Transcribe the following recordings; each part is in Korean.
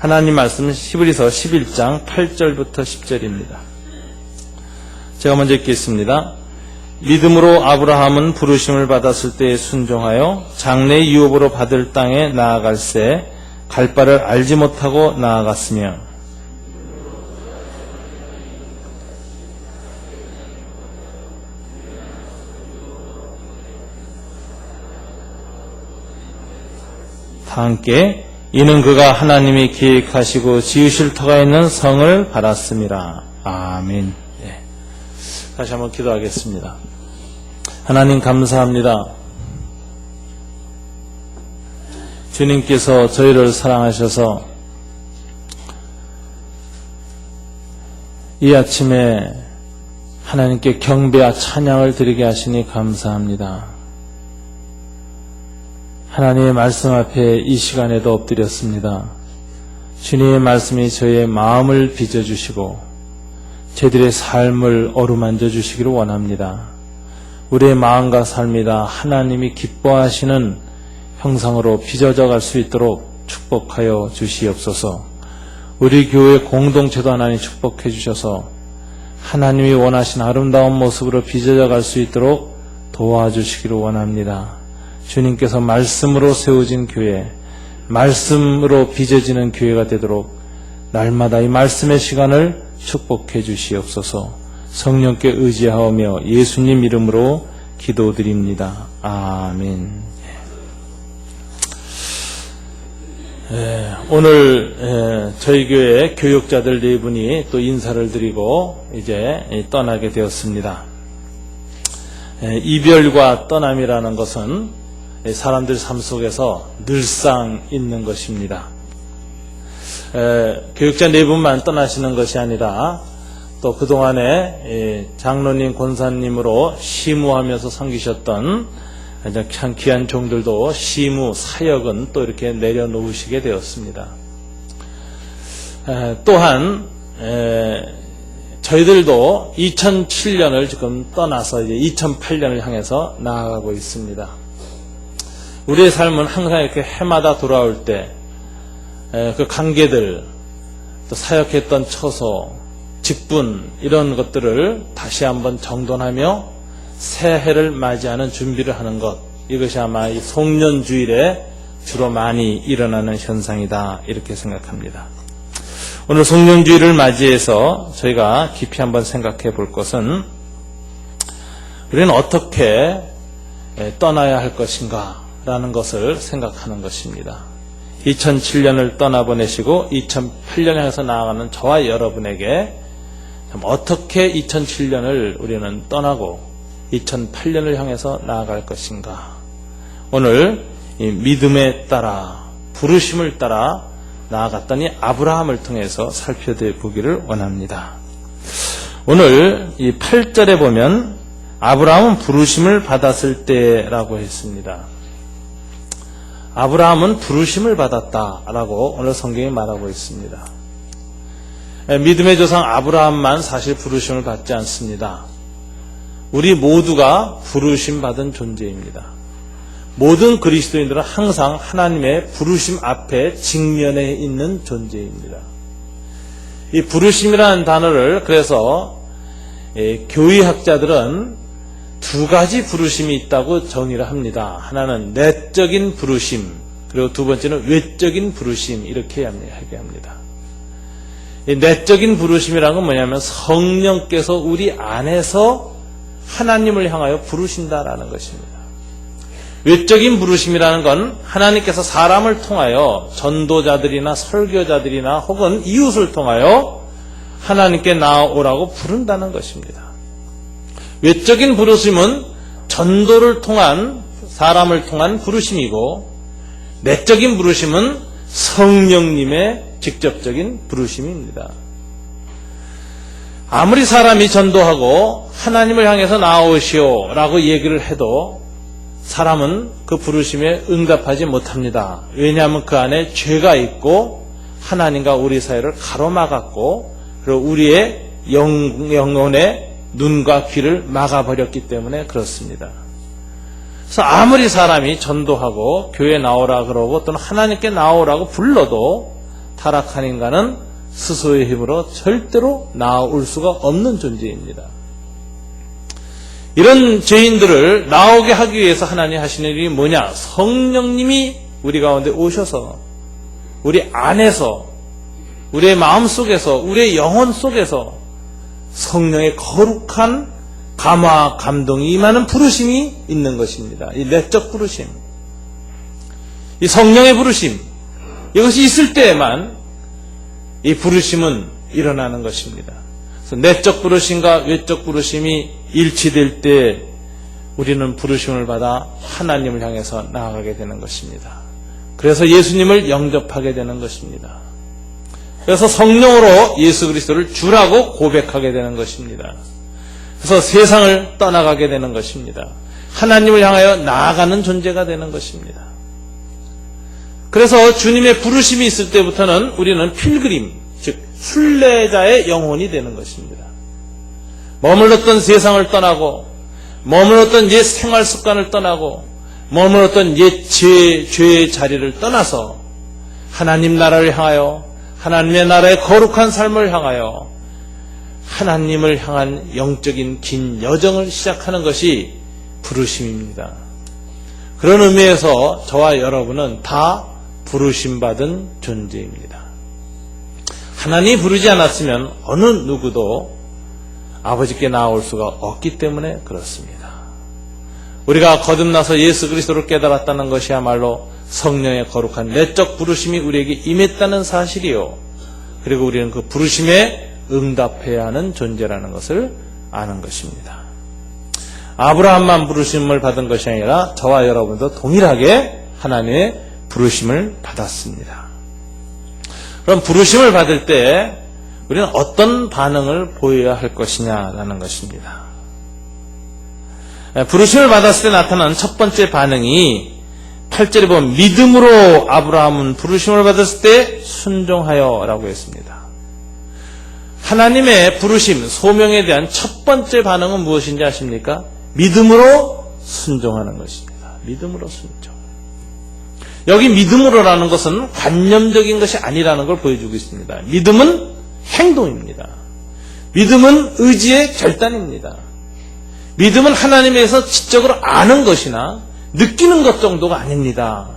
하나님 말씀은 히브리서 11장 8절부터 10절입니다. 제가 먼저 읽겠습니다. 믿음으로 아브라함은 부르심을 받았을 때에 순종하여 장래의 유업으로 받을 땅에 나아갈새 갈 바를 알지 못하고 나아갔으며 다 함께 이는 그가 하나님이 계획하시고 지으실 터가 있는 성을 바랐음이라. 아멘. 다시 한번 기도하겠습니다. 하나님 감사합니다. 주님께서 저희를 사랑하셔서 이 아침에 하나님께 경배와 찬양을 드리게 하시니 감사합니다. 하나님의 말씀 앞에 이 시간에도 엎드렸습니다. 주님의 말씀이 저희의 마음을 빚어주시고 저희들의 삶을 어루만져 주시기를 원합니다. 우리의 마음과 삶이 다 하나님이 기뻐하시는 형상으로 빚어져 갈 수 있도록 축복하여 주시옵소서. 우리 교회 공동체도 하나님 축복해 주셔서 하나님이 원하시는 아름다운 모습으로 빚어져 갈 수 있도록 도와주시기를 원합니다. 주님께서 말씀으로 세워진 교회, 말씀으로 빚어지는 교회가 되도록 날마다 이 말씀의 시간을 축복해 주시옵소서. 성령께 의지하오며 예수님 이름으로 기도드립니다. 아멘. 오늘 저희 교회 교육자들 4분이 또 인사를 드리고 이제 떠나게 되었습니다. 이별과 떠남이라는 것은 사람들 삶 속에서 늘상 있는 것입니다. 교육자 4분만 떠나시는 것이 아니라 또 그동안에 장로님, 권사님으로 시무하면서 섬기셨던 참 귀한 종들도 시무, 사역은 또 이렇게 내려놓으시게 되었습니다. 또한 저희들도 2007년을 지금 떠나서 이제 2008년을 향해서 나아가고 있습니다. 우리의 삶은 항상 이렇게 해마다 돌아올 때 그 관계들, 또 사역했던 처소, 직분 이런 것들을 다시 한번 정돈하며 새해를 맞이하는 준비를 하는 것, 이것이 아마 이 송년주일에 주로 많이 일어나는 현상이다 이렇게 생각합니다. 오늘 송년주일을 맞이해서 저희가 깊이 한번 생각해 볼 것은 우리는 어떻게 떠나야 할 것인가 라는 것을 생각하는 것입니다. 2007년을 떠나보내시고 2008년에 향해서 나아가는 저와 여러분에게 어떻게 2007년을 우리는 떠나고 2008년을 향해서 나아갈 것인가. 오늘 이 믿음에 따라 부르심을 따라 나아갔더니 아브라함을 통해서 살펴보기를 원합니다. 오늘 이 8절에 보면 아브라함은 부르심을 받았을 때라고 했습니다. 아브라함은 부르심을 받았다라고 오늘 성경이 말하고 있습니다. 믿음의 조상 아브라함만 사실 부르심을 받지 않습니다. 우리 모두가 부르심 받은 존재입니다. 모든 그리스도인들은 항상 하나님의 부르심 앞에 직면해 있는 존재입니다. 이 부르심이라는 단어를 그래서 교의학자들은 2가지 부르심이 있다고 정의를 합니다. 하나는 내적인 부르심, 그리고 2번째는 외적인 부르심, 이렇게 얘기합니다. 이 내적인 부르심이라는 건 뭐냐면 성령께서 우리 안에서 하나님을 향하여 부르신다라는 것입니다. 외적인 부르심이라는 건 하나님께서 사람을 통하여 전도자들이나 설교자들이나 혹은 이웃을 통하여 하나님께 나아오라고 부른다는 것입니다. 외적인 부르심은 전도를 통한, 사람을 통한 부르심이고, 내적인 부르심은 성령님의 직접적인 부르심입니다. 아무리 사람이 전도하고 하나님을 향해서 나아오시오 라고 얘기를 해도 사람은 그 부르심에 응답하지 못합니다. 왜냐하면 그 안에 죄가 있고 하나님과 우리 사이를 가로막았고, 그리고 우리의 영혼의 눈과 귀를 막아버렸기 때문에 그렇습니다. 그래서 아무리 사람이 전도하고 교회에 나오라 그러고 또는 하나님께 나오라고 불러도 타락한 인간은 스스로의 힘으로 절대로 나아올 수가 없는 존재입니다. 이런 죄인들을 나오게 하기 위해서 하나님 하시는 일이 뭐냐? 성령님이 우리 가운데 오셔서 우리 안에서, 우리의 마음속에서, 우리의 영혼 속에서 성령의 거룩한 감화, 감동이 임하는 부르심이 있는 것입니다. 이 내적 부르심, 이 성령의 부르심, 이것이 있을 때에만 이 부르심은 일어나는 것입니다. 그래서 내적 부르심과 외적 부르심이 일치될 때 우리는 부르심을 받아 하나님을 향해서 나아가게 되는 것입니다. 그래서 예수님을 영접하게 되는 것입니다. 그래서 성령으로 예수 그리스도를 주라고 고백하게 되는 것입니다. 그래서 세상을 떠나가게 되는 것입니다. 하나님을 향하여 나아가는 존재가 되는 것입니다. 그래서 주님의 부르심이 있을 때부터는 우리는 필그림, 즉 순례자의 영혼이 되는 것입니다. 머물렀던 세상을 떠나고, 머물렀던 옛 생활 습관을 떠나고, 머물렀던 옛 죄의 자리를 떠나서 하나님 나라를 향하여, 하나님의 나라의 거룩한 삶을 향하여 하나님을 향한 영적인 긴 여정을 시작하는 것이 부르심입니다. 그런 의미에서 저와 여러분은 다 부르심받은 존재입니다. 하나님이 부르지 않았으면 어느 누구도 아버지께 나아올 수가 없기 때문에 그렇습니다. 우리가 거듭나서 예수 그리스도를 깨달았다는 것이야말로 성령의 거룩한 내적 부르심이 우리에게 임했다는 사실이요, 그리고 우리는 그 부르심에 응답해야 하는 존재라는 것을 아는 것입니다. 아브라함만 부르심을 받은 것이 아니라 저와 여러분도 동일하게 하나님의 부르심을 받았습니다. 그럼 부르심을 받을 때 우리는 어떤 반응을 보여야 할 것이냐라는 것입니다. 부르심을 받았을 때 나타나는 첫 번째 반응이 8절에 보면 믿음으로 아브라함은 부르심을 받았을 때 순종하여 라고 했습니다. 하나님의 부르심, 소명에 대한 첫 번째 반응은 무엇인지 아십니까? 믿음으로 순종하는 것입니다. 믿음으로 순종. 여기 믿음으로라는 것은 관념적인 것이 아니라는 걸 보여주고 있습니다. 믿음은 행동입니다. 믿음은 의지의 결단입니다. 믿음은 하나님에서 지적으로 아는 것이나 느끼는 것 정도가 아닙니다.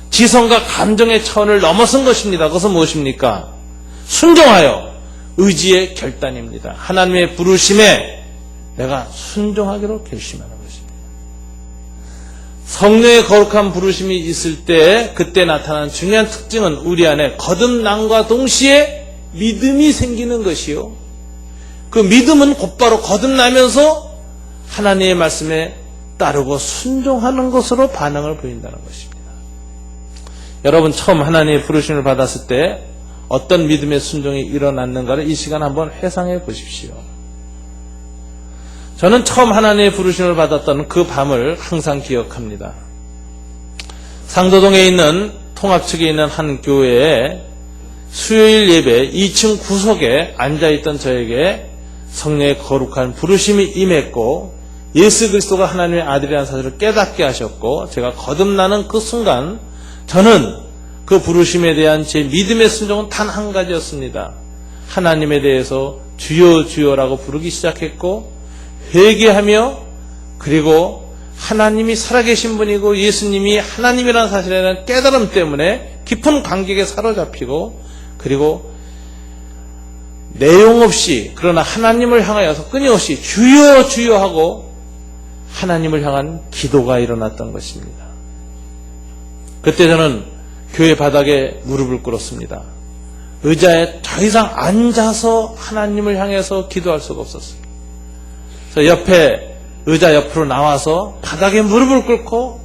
지성과 감정의 차원을 넘어선 것입니다. 그것은 무엇입니까? 순종하여 의지의 결단입니다. 하나님의 부르심에 내가 순종하기로 결심하는 것입니다. 성령의 거룩한 부르심이 있을 때 그때 나타나는 중요한 특징은 우리 안에 거듭남과 동시에 믿음이 생기는 것이요, 그 믿음은 곧바로 거듭나면서 하나님의 말씀에 따르고 순종하는 것으로 반응을 보인다는 것입니다. 여러분, 처음 하나님의 부르심을 받았을 때 어떤 믿음의 순종이 일어났는가를 이 시간 한번 회상해 보십시오. 저는 처음 하나님의 부르심을 받았던 그 밤을 항상 기억합니다. 상도동에 있는 통합측에 있는 한 교회에 수요일 예배 2층 구석에 앉아있던 저에게 성령의 거룩한 부르심이 임했고 예수 그리스도가 하나님의 아들이라는 사실을 깨닫게 하셨고, 제가 거듭나는 그 순간 저는 그 부르심에 대한 제 믿음의 순종은 단 한 가지였습니다. 하나님에 대해서 주여 주여라고 부르기 시작했고, 회개하며, 그리고 하나님이 살아계신 분이고 예수님이 하나님이라는 사실에 대한 깨달음 때문에 깊은 감격에 사로잡히고, 그리고 내용 없이 그러나 하나님을 향하여서 끊임없이 주여 주여 하고 하나님을 향한 기도가 일어났던 것입니다. 그때 저는 교회 바닥에 무릎을 꿇었습니다. 의자에 더 이상 앉아서 하나님을 향해서 기도할 수가 없었어요. 그래서 옆에 의자 옆으로 나와서 바닥에 무릎을 꿇고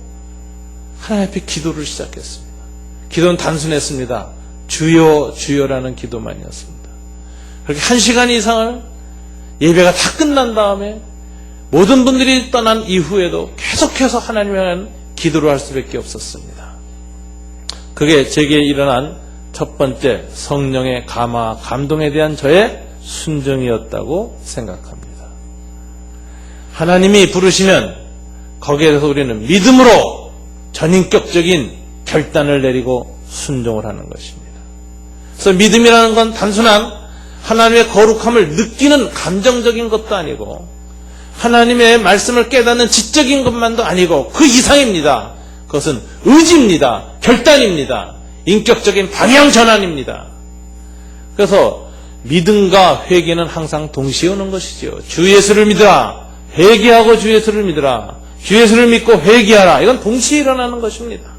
하나님 앞에 기도를 시작했습니다. 기도는 단순했습니다. 주여 주여라는 기도만이었습니다. 그렇게 1시간 이상을 예배가 다 끝난 다음에 모든 분들이 떠난 이후에도 계속해서 하나님을 향한 기도를 할 수밖에 없었습니다. 그게 제게 일어난 첫 번째 성령의 감화, 감동에 대한 저의 순종이었다고 생각합니다. 하나님이 부르시면 거기에 대해서 우리는 믿음으로 전인격적인 결단을 내리고 순종을 하는 것입니다. 그래서 믿음이라는 건 단순한 하나님의 거룩함을 느끼는 감정적인 것도 아니고 하나님의 말씀을 깨닫는 지적인 것만도 아니고 그 이상입니다. 그것은 의지입니다. 결단입니다. 인격적인 방향 전환입니다. 그래서 믿음과 회개는 항상 동시에 오는 것이죠. 주 예수를 믿으라. 회개하고 주 예수를 믿으라. 주 예수를 믿고 회개하라. 이건 동시에 일어나는 것입니다.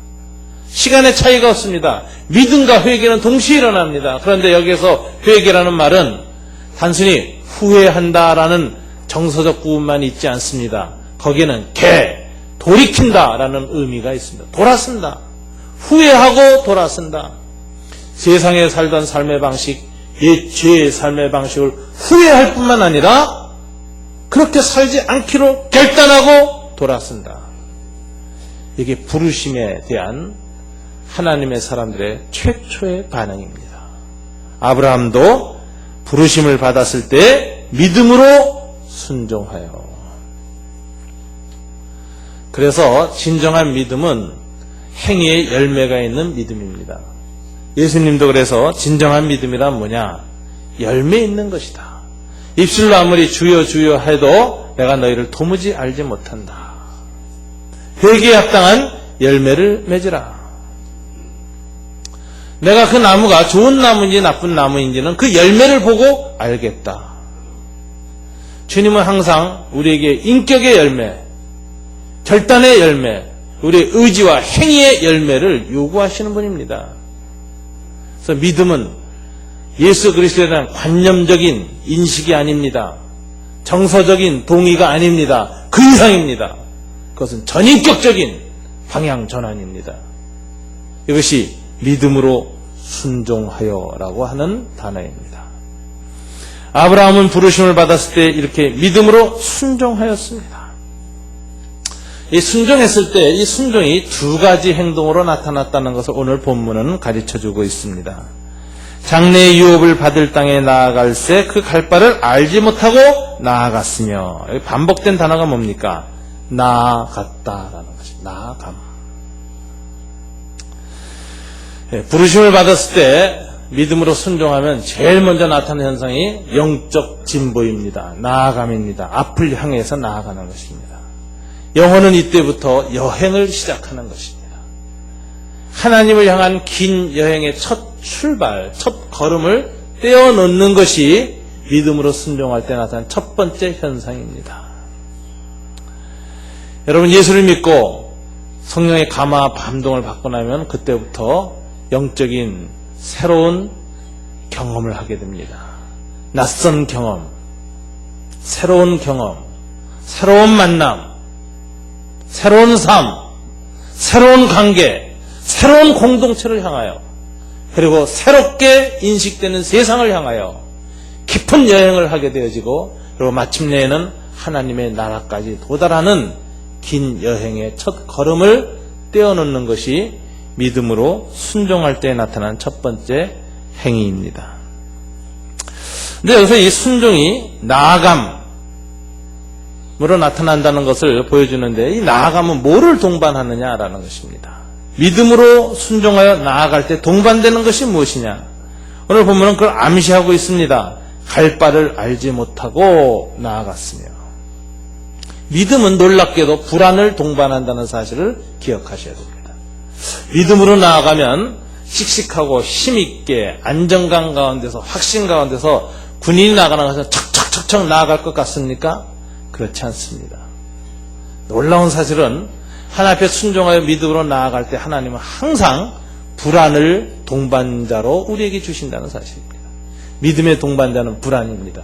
시간의 차이가 없습니다. 믿음과 회개는 동시에 일어납니다. 그런데 여기에서 회개라는 말은 단순히 후회한다라는 정서적 부분만 있지 않습니다. 거기에는 돌이킨다라는 의미가 있습니다. 돌아선다. 후회하고 돌아선다. 세상에 살던 삶의 방식, 옛 죄의 삶의 방식을 후회할 뿐만 아니라 그렇게 살지 않기로 결단하고 돌아선다. 이게 부르심에 대한 하나님의 사람들의 최초의 반응입니다. 아브라함도 부르심을 받았을 때 믿음으로 순종하여. 그래서 진정한 믿음은 행위의 열매가 있는 믿음입니다. 예수님도 그래서 진정한 믿음이란 뭐냐? 열매 있는 것이다. 입술로 아무리 주여 주여 해도 내가 너희를 도무지 알지 못한다. 회개에 합당한 열매를 맺으라. 내가 그 나무가 좋은 나무인지 나쁜 나무인지는 그 열매를 보고 알겠다. 주님은 항상 우리에게 인격의 열매, 결단의 열매, 우리의 의지와 행위의 열매를 요구하시는 분입니다. 그래서 믿음은 예수 그리스도에 대한 관념적인 인식이 아닙니다. 정서적인 동의가 아닙니다. 그 이상입니다. 그것은 전인격적인 방향 전환입니다. 이것이 믿음으로 순종하여라고 하는 단어입니다. 아브라함은 부르심을 받았을 때 이렇게 믿음으로 순종하였습니다. 이 순종했을 때 이 순종이 두 가지 행동으로 나타났다는 것을 오늘 본문은 가르쳐주고 있습니다. 장래의 유업을 받을 땅에 나아갈새 그 갈 바를 알지 못하고 나아갔으며, 여기 반복된 단어가 뭡니까? 나아갔다라는 것입니다. 나아감. 부르심을 받았을 때 믿음으로 순종하면 제일 먼저 나타나는 현상이 영적 진보입니다. 나아감입니다. 앞을 향해서 나아가는 것입니다. 영혼은 이때부터 여행을 시작하는 것입니다. 하나님을 향한 긴 여행의 첫 출발, 첫 걸음을 떼어놓는 것이 믿음으로 순종할 때 나타나는 첫 번째 현상입니다. 여러분, 예수를 믿고 성령의 감화 감동을 받고 나면 그때부터 영적인 새로운 경험을 하게 됩니다. 낯선 경험, 새로운 만남, 새로운 삶, 새로운 관계, 새로운 공동체를 향하여, 그리고 새롭게 인식되는 세상을 향하여 깊은 여행을 하게 되어지고, 그리고 마침내에는 하나님의 나라까지 도달하는 긴 여행의 첫 걸음을 떼어놓는 것이 믿음으로 순종할 때 나타난 첫 번째 행위입니다. 근데 여기서 이 순종이 나아감으로 나타난다는 것을 보여주는데, 이 나아감은 뭐를 동반하느냐라는 것입니다. 믿음으로 순종하여 나아갈 때 동반되는 것이 무엇이냐? 오늘 보면은 그걸 암시하고 있습니다. 갈 바를 알지 못하고 나아갔으며. 믿음은 놀랍게도 불안을 동반한다는 사실을 기억하셔야 됩니다. 믿음으로 나아가면 씩씩하고 힘있게 안정감 가운데서, 확신 가운데서 군인이 나가는 것은 척척척척 나아갈 것 같습니까? 그렇지 않습니다. 놀라운 사실은 하나님 앞에 순종하여 믿음으로 나아갈 때 하나님은 항상 불안을 동반자로 우리에게 주신다는 사실입니다. 믿음의 동반자는 불안입니다.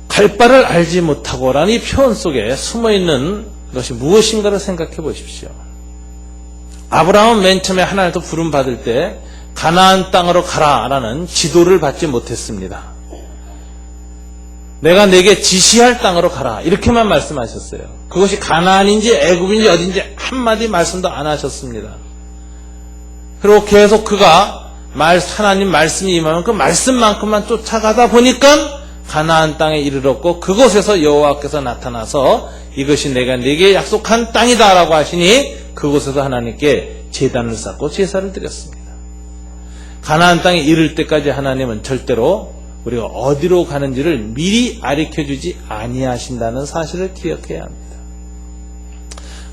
갈 바를 알지 못하고라는 이 표현 속에 숨어있는 것이 무엇인가를 생각해 보십시오. 아브라함은 맨 처음에 하나님께 부름 받을 때 가나안 땅으로 가라라는 지도를 받지 못했습니다. 내가 내게 지시할 땅으로 가라, 이렇게만 말씀하셨어요. 그것이 가나안인지 애굽인지 어딘지 한마디 말씀도 안 하셨습니다. 그리고 계속 그가 하나님 말씀이 임하면 그 말씀만큼만 쫓아가다 보니까 가나안 땅에 이르렀고, 그곳에서 여호와께서 나타나서 이것이 내가 네게 약속한 땅이다 라고 하시니 그곳에서 하나님께 제단을 쌓고 제사를 드렸습니다. 가나안 땅에 이를 때까지 하나님은 절대로 우리가 어디로 가는지를 미리 가르쳐주지 아니하신다는 사실을 기억해야 합니다.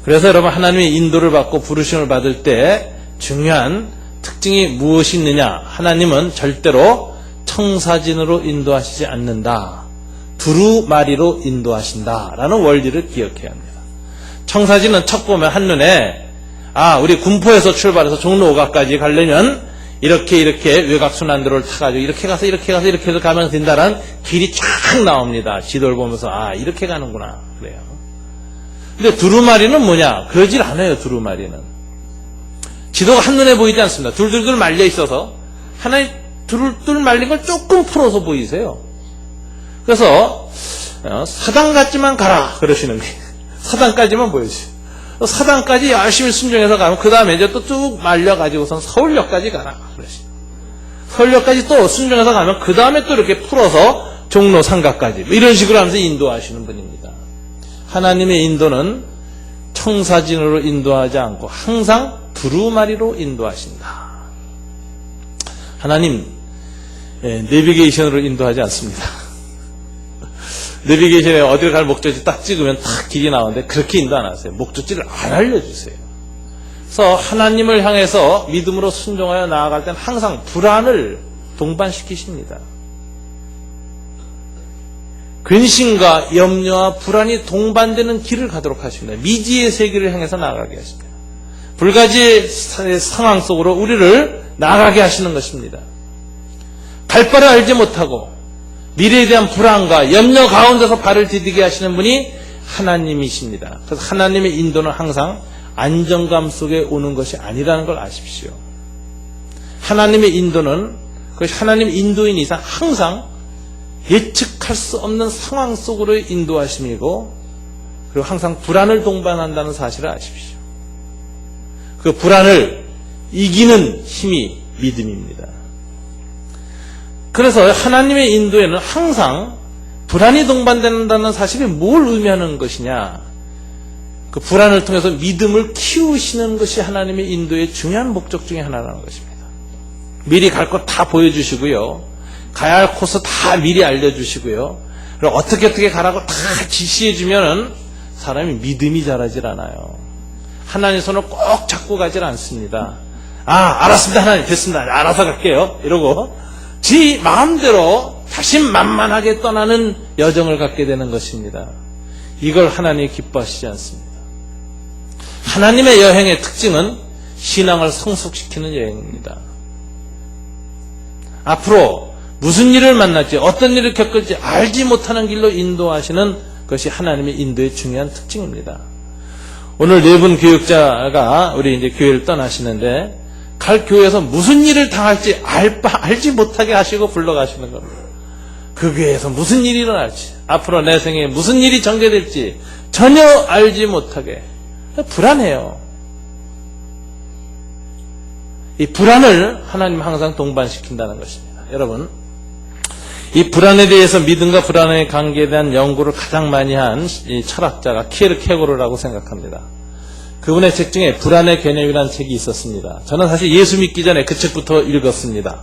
그래서 여러분, 하나님의 인도를 받고 부르심을 받을 때 중요한 특징이 무엇이 있느냐? 하나님은 절대로 청사진으로 인도하시지 않는다. 두루마리로 인도하신다라는 원리를 기억해야 합니다. 청사진은 척 보면 한눈에 우리 군포에서 출발해서 종로 5가까지 가려면 이렇게 외곽순환도로를 타가지고 이렇게 가서 이렇게 가면 된다라는 길이 쫙 나옵니다. 지도를 보면서 이렇게 가는구나 그래요. 근데 두루마리는 뭐냐? 그러질 않아요. 두루마리는 지도가 한눈에 보이지 않습니다. 둘둘둘 말려 있어서 하나의 둘둘 말린 걸 조금 풀어서 보이세요. 그래서 사당까지만 가라 그러시는 거예요. 사당까지만 보여주세요. 사당까지 열심히 순종해서 가면 그 다음에 이제 또 쭉 말려가지고선 서울역까지 가라 그러시죠. 서울역까지 또 순종해서 가면 그 다음에 또 이렇게 풀어서 종로 3가까지 이런 식으로 하면서 인도하시는 분입니다. 하나님의 인도는 청사진으로 인도하지 않고 항상 두루마리로 인도하신다. 하나님 내비게이션으로 인도하지 않습니다. 내비게이션에 어디를 갈 목적지 딱 찍으면 딱 길이 나오는데 그렇게 인도 안 하세요. 목적지를 안 알려주세요. 그래서 하나님을 향해서 믿음으로 순종하여 나아갈 때는 항상 불안을 동반시키십니다. 근심과 염려와 불안이 동반되는 길을 가도록 하십니다. 미지의 세계를 향해서 나아가게 하십니다. 불가지의 상황 속으로 우리를 나아가게 하시는 것입니다. 갈 바를 알지 못하고 미래에 대한 불안과 염려 가운데서 발을 디디게 하시는 분이 하나님이십니다. 그래서 하나님의 인도는 항상 안정감 속에 오는 것이 아니라는 걸 아십시오. 하나님의 인도는 그것이 하나님의 인도인 이상 항상 예측할 수 없는 상황 속으로의 인도하심이고 그리고 항상 불안을 동반한다는 사실을 아십시오. 그 불안을 이기는 힘이 믿음입니다. 그래서 하나님의 인도에는 항상 불안이 동반된다는 사실이 뭘 의미하는 것이냐? 그 불안을 통해서 믿음을 키우시는 것이 하나님의 인도의 중요한 목적 중에 하나라는 것입니다. 미리 갈 것 다 보여주시고요. 가야 할 코스 다 미리 알려주시고요. 그리고 어떻게 가라고 다 지시해주면은 사람이 믿음이 자라질 않아요. 하나님 손을 꼭 잡고 가질 않습니다. 알았습니다. 하나님 됐습니다. 알아서 갈게요. 이러고 지 마음대로 자신만만하게 떠나는 여정을 갖게 되는 것입니다. 이걸 하나님이 기뻐하시지 않습니다. 하나님의 여행의 특징은 신앙을 성숙시키는 여행입니다. 앞으로 무슨 일을 만날지 어떤 일을 겪을지 알지 못하는 길로 인도하시는 것이 하나님의 인도의 중요한 특징입니다. 오늘 네 분 교육자가 우리 이제 교회를 떠나시는데 갈 교회에서 무슨 일을 당할지 알지 못하게 하시고 불러가시는 겁니다. 그 교회에서 무슨 일이 일어날지 앞으로 내 생에 무슨 일이 전개될지 전혀 알지 못하게 불안해요. 이 불안을 하나님 항상 동반시킨다는 것입니다. 여러분, 이 불안에 대해서 믿음과 불안의 관계에 대한 연구를 가장 많이 한 이 철학자가 키에르케고르라고 생각합니다. 그분의 책 중에 불안의 개념이라는 책이 있었습니다. 저는 사실 예수 믿기 전에 그 책부터 읽었습니다.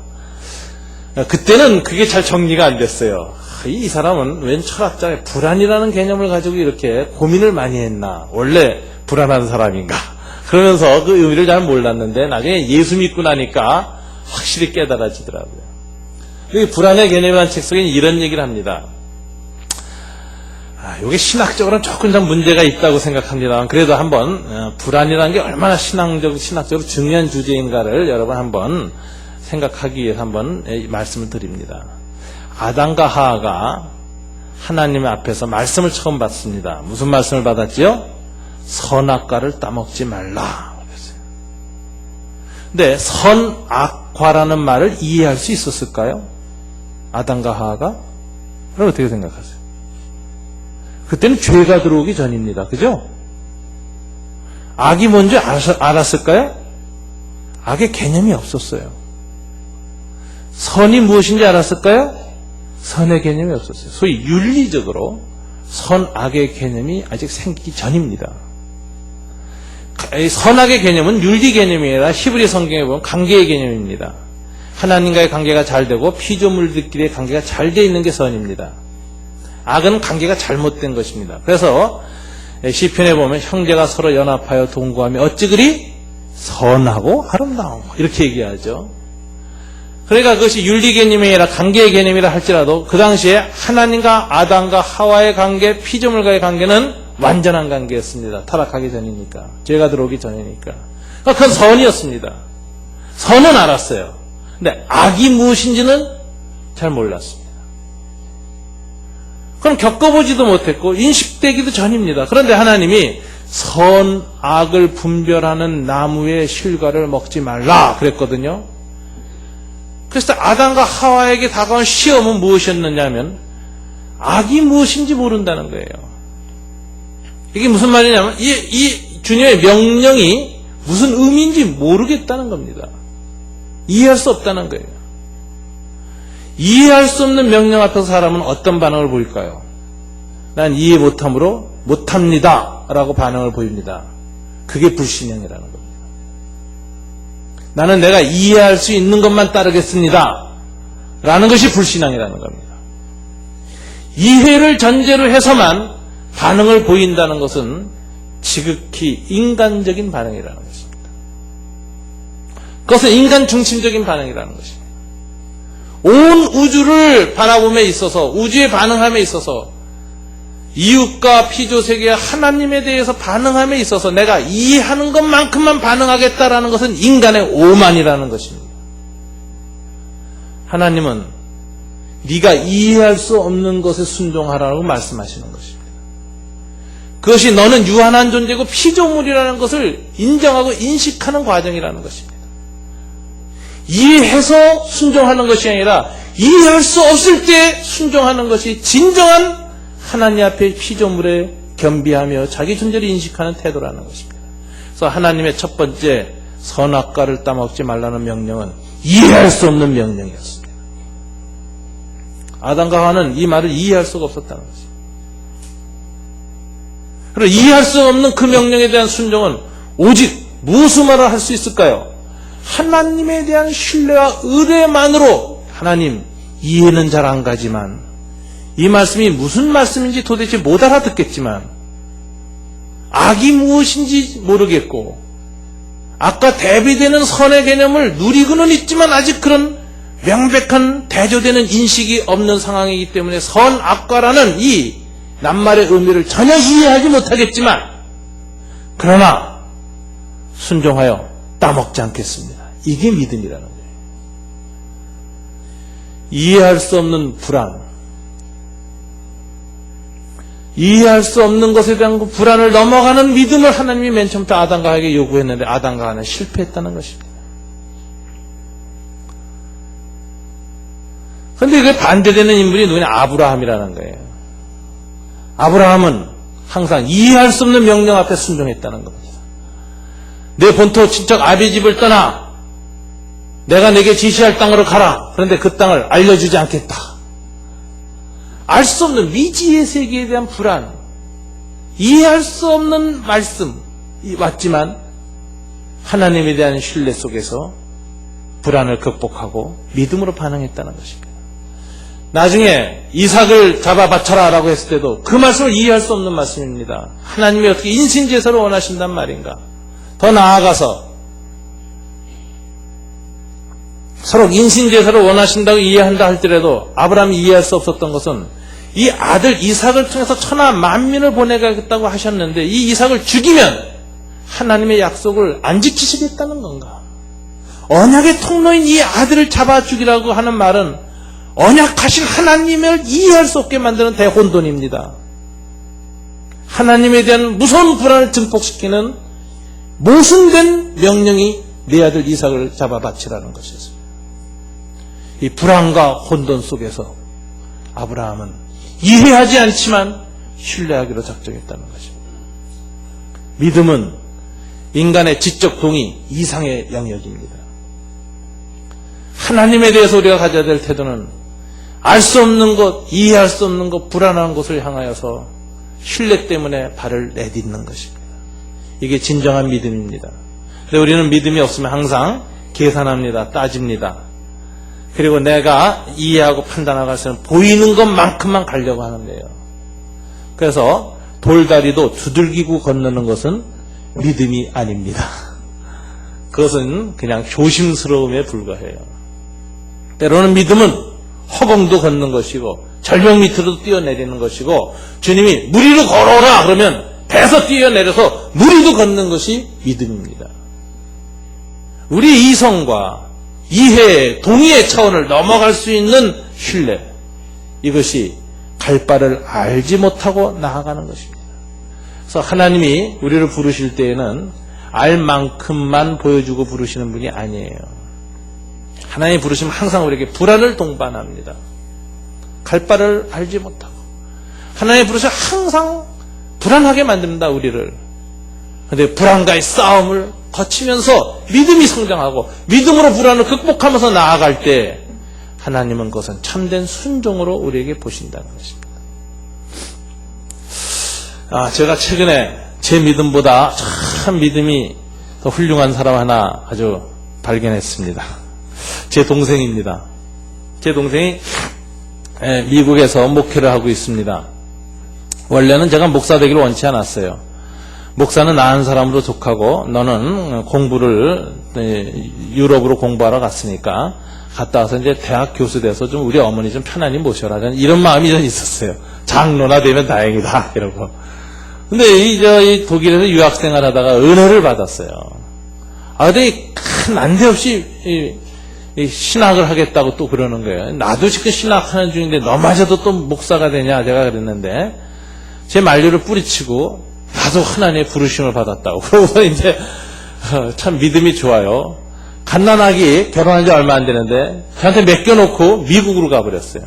그때는 그게 잘 정리가 안 됐어요. 이 사람은 웬 철학자의 불안이라는 개념을 가지고 이렇게 고민을 많이 했나? 원래 불안한 사람인가? 그러면서 그 의미를 잘 몰랐는데 나중에 예수 믿고 나니까 확실히 깨달아지더라고요. 이 불안의 개념이라는 책 속에 이런 얘기를 합니다. 이게 신학적으로는 조금 좀 문제가 있다고 생각합니다만 그래도 한번 불안이라는 게 얼마나 신학적으로 중요한 주제인가를 여러분 한번 생각하기 위해서 한번 말씀을 드립니다. 아담과 하와가 하나님 앞에서 말씀을 처음 받습니다. 무슨 말씀을 받았지요? 선악과를 따먹지 말라. 근데 선악과라는 말을 이해할 수 있었을까요? 아담과 하와가? 그럼 어떻게 생각하세요? 그때는 죄가 들어오기 전입니다. 그죠? 악이 뭔지 알았을까요? 악의 개념이 없었어요. 선이 무엇인지 알았을까요? 선의 개념이 없었어요. 소위 윤리적으로 선악의 개념이 아직 생기기 전입니다. 선악의 개념은 윤리 개념이 아니라 히브리 성경에 보면 관계의 개념입니다. 하나님과의 관계가 잘 되고 피조물들끼리의 관계가 잘 되어 있는 게 선입니다. 악은 관계가 잘못된 것입니다. 그래서 시편에 보면 형제가 서로 연합하여 동거하며 어찌 그리 선하고 아름다워 이렇게 얘기하죠. 그러니까 그것이 윤리 개념이 아니라 관계의 개념이라 할지라도 그 당시에 하나님과 아담과 하와의 관계, 피조물과의 관계는 완전한 관계였습니다. 타락하기 전이니까, 죄가 들어오기 전이니까. 그러니까 그건 선이었습니다. 선은 알았어요. 근데 악이 무엇인지는 잘 몰랐습니다. 그럼 겪어보지도 못했고 인식되기도 전입니다. 그런데 하나님이 선, 악을 분별하는 나무의 실과를 먹지 말라 그랬거든요. 그래서 아담과 하와에게 다가온 시험은 무엇이었느냐면 악이 무엇인지 모른다는 거예요. 이게 무슨 말이냐면 이 주님의 명령이 무슨 의미인지 모르겠다는 겁니다. 이해할 수 없다는 거예요. 이해할 수 없는 명령 앞에서 사람은 어떤 반응을 보일까요? 난 이해 못함으로 못합니다 라고 반응을 보입니다. 그게 불신앙이라는 겁니다. 나는 내가 이해할 수 있는 것만 따르겠습니다 라는 것이 불신앙이라는 겁니다. 이해를 전제로 해서만 반응을 보인다는 것은 지극히 인간적인 반응이라는 것입니다. 그것은 인간 중심적인 반응이라는 것입니다. 온 우주를 바라봄에 있어서, 우주에 반응함에 있어서, 이웃과 피조세계 하나님에 대해서 반응함에 있어서 내가 이해하는 것만큼만 반응하겠다라는 것은 인간의 오만이라는 것입니다. 하나님은 네가 이해할 수 없는 것에 순종하라고 말씀하시는 것입니다. 그것이 너는 유한한 존재고 피조물이라는 것을 인정하고 인식하는 과정이라는 것입니다. 이해해서 순종하는 것이 아니라 이해할 수 없을 때 순종하는 것이 진정한 하나님 앞에 피조물에 겸비하며 자기 존재를 인식하는 태도라는 것입니다. 그래서 하나님의 첫 번째 선악과를 따먹지 말라는 명령은 이해할 수 없는 명령이었습니다. 아담과 하와는 이 말을 이해할 수가 없었다는 것입니다. 그리고 이해할 수 없는 그 명령에 대한 순종은 오직 무슨 말을 할 수 있을까요? 하나님에 대한 신뢰와 의뢰만으로 하나님 이해는 잘 안 가지만 이 말씀이 무슨 말씀인지 도대체 못 알아듣겠지만 악이 무엇인지 모르겠고 악과 대비되는 선의 개념을 누리고는 있지만 아직 그런 명백한 대조되는 인식이 없는 상황이기 때문에 선악과라는 이 낱말의 의미를 전혀 이해하지 못하겠지만 그러나 순종하여 따먹지 않겠습니다. 이게 믿음이라는 거예요. 이해할 수 없는 불안, 이해할 수 없는 것에 대한 그 불안을 넘어가는 믿음을 하나님이 맨 처음부터 아담과 하와에게 요구했는데 아담과 하와는 실패했다는 것입니다. 그런데 그 반대되는 인물이 누구냐? 아브라함이라는 거예요. 아브라함은 항상 이해할 수 없는 명령 앞에 순종했다는 겁니다. 내 본토 친척 아비 집을 떠나 내가 내게 지시할 땅으로 가라. 그런데 그 땅을 알려주지 않겠다. 알 수 없는 미지의 세계에 대한 불안, 이해할 수 없는 말씀이 왔지만 하나님에 대한 신뢰 속에서 불안을 극복하고 믿음으로 반응했다는 것입니다. 나중에 이삭을 잡아 바쳐라 라고 했을 때도 그 말씀을 이해할 수 없는 말씀입니다. 하나님이 어떻게 인신제사를 원하신단 말인가. 더 나아가서 서로 인신제사를 원하신다고 이해한다 할지라도 아브라함이 이해할 수 없었던 것은 이 아들 이삭을 통해서 천하 만민을 보내겠다고 하셨는데 이 이삭을 죽이면 하나님의 약속을 안 지키시겠다는 건가? 언약의 통로인 이 아들을 잡아 죽이라고 하는 말은 언약하신 하나님을 이해할 수 없게 만드는 대혼돈입니다. 하나님에 대한 무서운 불안을 증폭시키는 모순된 명령이 내 아들 이삭을 잡아 바치라는 것이었습니다. 이 불안과 혼돈 속에서 아브라함은 이해하지 않지만 신뢰하기로 작정했다는 것입니다. 믿음은 인간의 지적 동의 이상의 영역입니다. 하나님에 대해서 우리가 가져야 될 태도는 알 수 없는 것, 이해할 수 없는 것, 불안한 것을 향하여서 신뢰 때문에 발을 내딛는 것입니다. 이게 진정한 믿음입니다. 근데 우리는 믿음이 없으면 항상 계산합니다. 따집니다. 그리고 내가 이해하고 판단할 수 있는 보이는 것만큼만 가려고 하는 거예요. 그래서 돌다리도 두들기고 건너는 것은 믿음이 아닙니다. 그것은 그냥 조심스러움에 불과해요. 때로는 믿음은 허공도 걷는 것이고 절벽 밑으로도 뛰어내리는 것이고, 주님이 무리로 걸어라 그러면 배에서 뛰어내려서 무리도 걷는 것이 믿음입니다. 우리의 이성과 이해, 동의의 차원을 넘어갈 수 있는 신뢰, 이것이 갈 바를 알지 못하고 나아가는 것입니다. 그래서 하나님이 우리를 부르실 때에는 알 만큼만 보여주고 부르시는 분이 아니에요. 하나님이 부르시면 항상 우리에게 불안을 동반합니다. 갈 바를 알지 못하고. 하나님이 부르시면 항상 불안하게 만듭니다, 우리를. 그런데 불안과의 싸움을 거치면서 믿음이 성장하고 믿음으로 불안을 극복하면서 나아갈 때 하나님은 그것은 참된 순종으로 우리에게 보신다는 것입니다. 제가 최근에 제 믿음보다 참 믿음이 더 훌륭한 사람 하나 아주 발견했습니다. 제 동생입니다. 제 동생이 미국에서 목회를 하고 있습니다. 원래는 제가 목사 되기를 원치 않았어요. 목사는 나은 사람으로 족하고 너는 공부를 유럽으로 공부하러 갔으니까 갔다 와서 이제 대학 교수 돼서 좀 우리 어머니 좀 편안히 모셔라. 이런 마음이 좀 있었어요. 장로나 되면 다행이다 이러고. 근데 이 독일에서 유학생활 하다가 은혜를 받았어요. 근데 큰 난데없이 신학을 하겠다고 또 그러는 거예요. 나도 지금 신학하는 중인데 너마저도 또 목사가 되냐 제가 그랬는데, 제 만류를 뿌리치고 나도 하나님의 부르심을 받았다고. 그러고서 이제 참 믿음이 좋아요. 갓난아기 결혼한 지 얼마 안 되는데 저한테 맡겨놓고 미국으로 가버렸어요.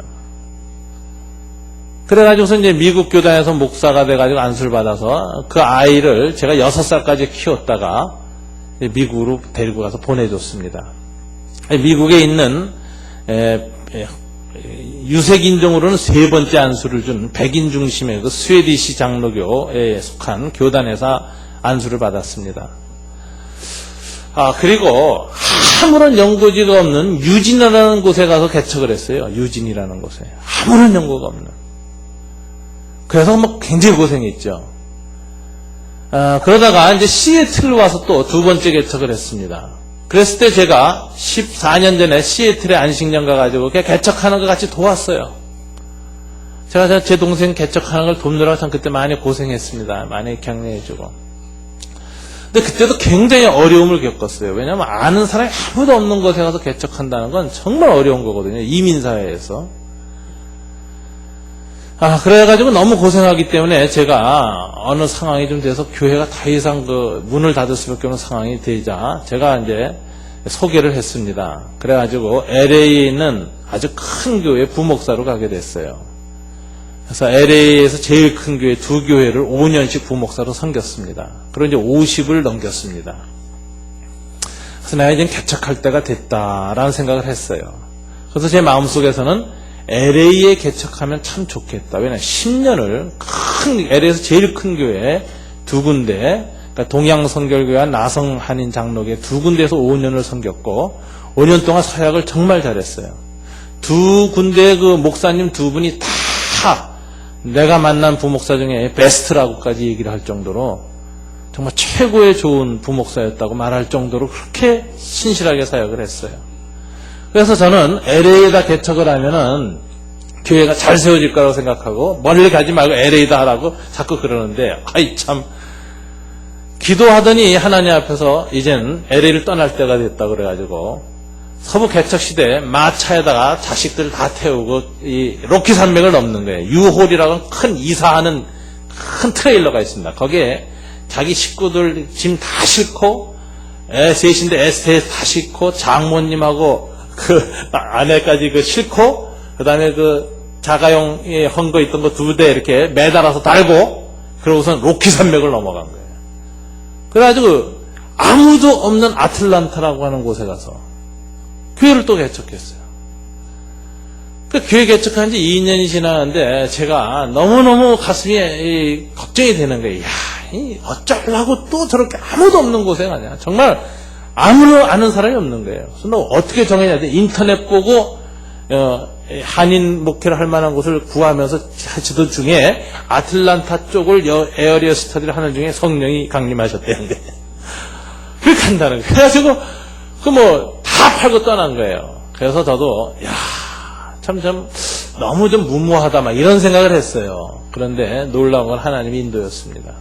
그래가지고서 이제 미국 교단에서 목사가 돼가지고 안수를 받아서 그 아이를 제가 6살까지 키웠다가 미국으로 데리고 가서 보내줬습니다. 미국에 있는 유색인종으로는 3번째 안수를 준 백인 중심의 그 스웨디시 장로교에 속한 교단에서 안수를 받았습니다. 그리고 아무런 연고지가 없는 유진이라는 곳에 가서 개척을 했어요. 유진이라는 곳에. 아무런 연고가 없는. 그래서 굉장히 고생했죠. 그러다가 이제 시애틀로 와서 또 2번째 개척을 했습니다. 그랬을 때 제가 14년 전에 시애틀에 안식년 가가지고 개척하는 것 같이 도왔어요. 제가 제 동생 개척하는 걸 돕느라고 참 그때 많이 고생했습니다. 많이 격려해주고. 근데 그때도 굉장히 어려움을 겪었어요. 왜냐하면 아는 사람이 아무도 없는 곳에 가서 개척한다는 건 정말 어려운 거거든요. 이민사회에서. 그래가지고 너무 고생하기 때문에 제가 어느 상황이 좀 돼서 교회가 더 이상 그 문을 닫을 수밖에 없는 상황이 되자 제가 이제 소개를 했습니다. 그래가지고 LA에 있는 아주 큰 교회 부목사로 가게 됐어요. 그래서 LA에서 제일 큰 교회 2교회를 5년씩 부목사로 섬겼습니다. 그리고 이제 50을 넘겼습니다. 그래서 내가 이제 개척할 때가 됐다라는 생각을 했어요. 그래서 제 마음속에서는 LA에 개척하면 참 좋겠다. 왜냐하면 10년을 LA에서 제일 큰 교회 2군데, 그러니까 동양선결교회와 나성한인장로교회 2군데에서 5년을 섬겼고 5년 동안 사역을 정말 잘했어요. 2군데 그 목사님 2분이 다 내가 만난 부목사 중에 베스트라고까지 얘기를 할 정도로 정말 최고의 좋은 부목사였다고 말할 정도로 그렇게 신실하게 사역을 했어요. 그래서 저는 LA에다 개척을 하면은 교회가 잘 세워질 거라고 생각하고 멀리 가지 말고 LA에다 하라고 자꾸 그러는데, 참 기도하더니 하나님 앞에서 이제는 LA를 떠날 때가 됐다 그래가지고 서부 개척 시대에 마차에다가 자식들 다 태우고 이 로키 산맥을 넘는 거예요. 유홀이라고 큰 이사하는 큰 트레일러가 있습니다. 거기에 자기 식구들 짐 다 싣고 셋인데 셋 다 싣고 장모님하고 그 아내까지 그 싣고 그다음에 그 자가용에 헌거 있던 거 2대 이렇게 매달아서 달고 그러고선 로키 산맥을 넘어간 거예요. 그래가지고 아무도 없는 아틀란타라고 하는 곳에 가서 교회를 또 개척했어요. 그 교회 개척한 지 2년이 지나는데 제가 너무너무 가슴이 걱정이 되는 거예요. 어쩌려고 또 저렇게 아무도 없는 곳에 가냐. 정말 아무나 아는 사람이 없는 거예요. 그래서 너 어떻게 정해야 돼? 인터넷 보고 한인 목회를 할 만한 곳을 구하면서 지도 중에 아틀란타 쪽을 에어리어 스터디를 하는 중에 성령이 강림하셨다는 거예요. 그렇게 한다는 거예요. 그래가지고 다 팔고 떠난 거예요. 그래서 저도 참 너무 좀 무모하다 막 이런 생각을 했어요. 그런데 놀라운 건 하나님의 인도였습니다.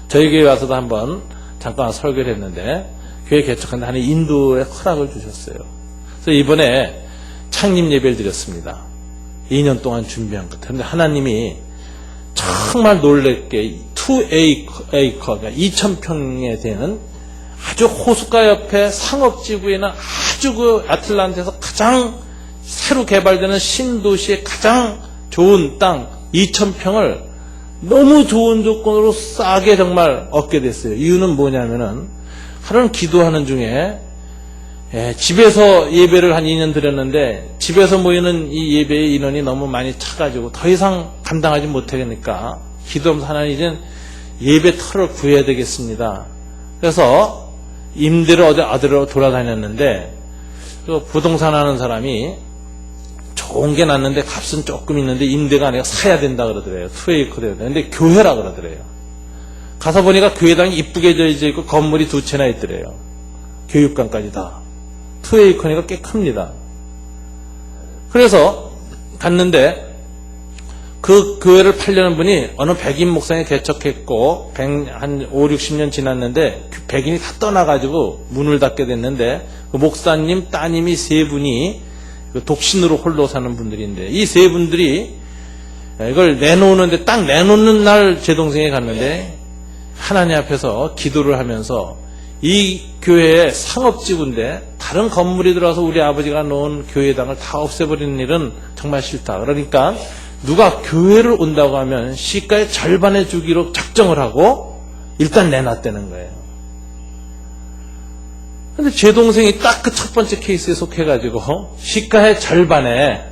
저희 교회 와서도 한번 잠깐 설교를 했는데 교회 개척하는데 하나님 인도의 허락을 주셨어요. 그래서 이번에 창립 예배를 드렸습니다. 2년 동안 준비한 것. 그런데 하나님이 정말 놀랍게 2acre, 그러니까 2,000평에 되는 아주 호숫가 옆에 상업지구에는 아주 그 아틀란타에서 가장 새로 개발되는 신도시의 가장 좋은 땅 2,000평을 너무 좋은 조건으로 싸게 정말 얻게 됐어요. 이유는 뭐냐면은 하루는 기도하는 중에 집에서 예배를 한 2년 드렸는데 집에서 모이는 이 예배의 인원이 너무 많이 차가지고 더 이상 감당하지 못하니까 기도하면서 하나님 이제 예배 터를 구해야 되겠습니다. 그래서 임대를 어디로 돌아다녔는데 그 부동산 하는 사람이 좋은 게 났는데 값은 조금 있는데 임대가 아니라 사야 된다 그러더래요. 2에이커 돼야 되는데 교회라 그러더래요. 가서 보니까 교회당이 이쁘게 져져 있고 건물이 2채나 있더래요. 교육관까지 다. 2에이커니까 꽤 큽니다. 그래서 갔는데 그 교회를 팔려는 분이 어느 백인 목사님이 개척했고 한 5, 60년 지났는데 백인이 다 떠나가지고 문을 닫게 됐는데 그 목사님 따님이 3분이 독신으로 홀로 사는 분들인데 이 3분들이 이걸 내놓는데 딱 내놓는 날 제 동생이 갔는데 하나님 앞에서 기도를 하면서 이 교회의 상업지구인데 다른 건물이 들어와서 우리 아버지가 놓은 교회당을 다 없애버리는 일은 정말 싫다. 그러니까 누가 교회를 온다고 하면 시가의 절반의 주기로 작정을 하고 일단 내놨다는 거예요. 근데 제 동생이 딱 그 첫 번째 케이스에 속해가지고 시가의 절반에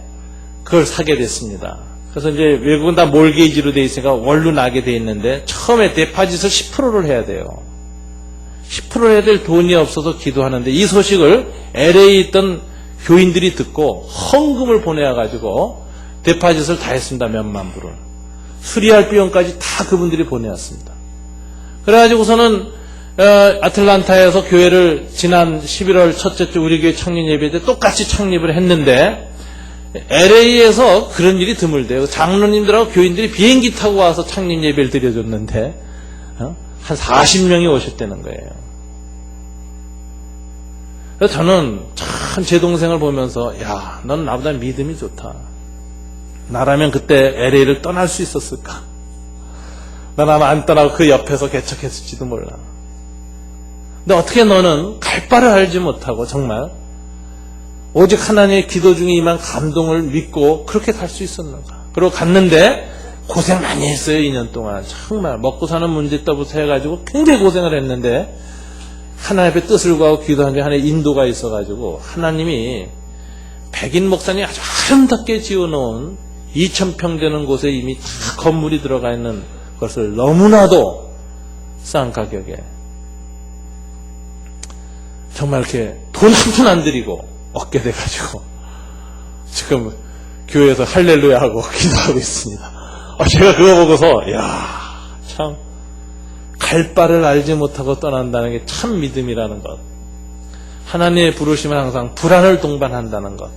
그걸 사게 됐습니다. 그래서 이제 외국은 다 몰게이지로 돼 있으니까 월로 나게 돼 있는데 처음에 데파짓을 10%를 해야 돼요. 10% 해야 될 돈이 없어서 기도하는데 이 소식을 LA에 있던 교인들이 듣고 헌금을 보내와가지고 데파짓을 다 했습니다. 몇만 불을. 수리할 비용까지 다 그분들이 보내왔습니다. 그래가지고서는 아틀란타에서 교회를 지난 11월 첫째 주 우리 교회 창립 예배 때 똑같이 창립을 했는데 LA에서 그런 일이 드물대요. 장로님들하고 교인들이 비행기 타고 와서 창립 예배를 드려줬는데 한 40명이 오셨다는 거예요. 그래서 저는 참 제 동생을 보면서 야, 넌 나보다 믿음이 좋다. 나라면 그때 LA를 떠날 수 있었을까? 난 아마 안 떠나고 그 옆에서 개척했을지도 몰라. 근데 어떻게 너는 갈 바를 알지 못하고 정말 오직 하나님의 기도 중에 임한 감동을 믿고 그렇게 갈 수 있었는가? 그리고 갔는데 고생 많이 했어요. 2년 동안. 정말 먹고 사는 문제 때부터 해가지고 굉장히 고생을 했는데 하나님의 뜻을 구하고 기도한 게 하나의 인도가 있어가지고 하나님이 백인 목사님이 아주 아름답게 지어놓은 2,000평 되는 곳에 이미 다 건물이 들어가 있는 것을 너무나도 싼 가격에 정말 이렇게 돈 한 푼 안 들이고 얻게 돼가지고 지금 교회에서 할렐루야 하고 기도하고 있습니다. 제가 그거 보고서 야, 참 갈 바를 알지 못하고 떠난다는 게 참 믿음이라는 것. 하나님의 부르심은 항상 불안을 동반한다는 것.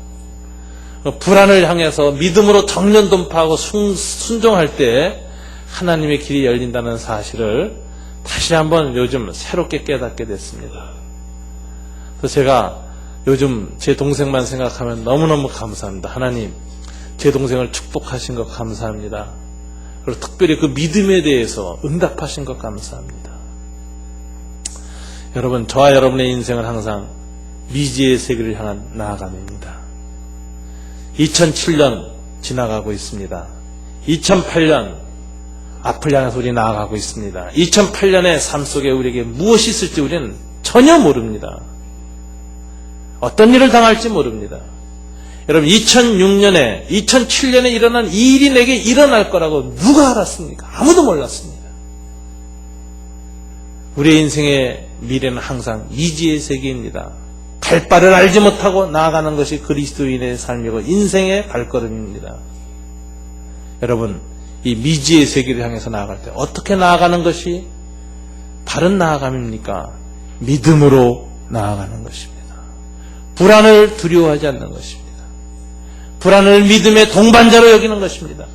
불안을 향해서 믿음으로 정면돌파하고 순종할 때 하나님의 길이 열린다는 사실을 다시 한번 요즘 새롭게 깨닫게 됐습니다. 그래서 제가 요즘 제 동생만 생각하면 너무너무 감사합니다. 하나님, 제 동생을 축복하신 것 감사합니다. 그리고 특별히 그 믿음에 대해서 응답하신 것 감사합니다. 여러분, 저와 여러분의 인생은 항상 미지의 세계를 향한 나아감입니다. 2007년 지나가고 있습니다. 2008년 앞을 향해서 우리 나아가고 있습니다. 2008년의 삶 속에 우리에게 무엇이 있을지 우리는 전혀 모릅니다. 어떤 일을 당할지 모릅니다. 여러분, 2006년에 2007년에 일어난 이 일이 내게 일어날 거라고 누가 알았습니까? 아무도 몰랐습니다. 우리의 인생에 미래는 항상 미지의 세계입니다. 갈 바를 알지 못하고 나아가는 것이 그리스도인의 삶이고 인생의 발걸음입니다. 여러분, 이 미지의 세계를 향해서 나아갈 때 어떻게 나아가는 것이 바른 나아감입니까? 믿음으로 나아가는 것입니다. 불안을 두려워하지 않는 것입니다. 불안을 믿음의 동반자로 여기는 것입니다.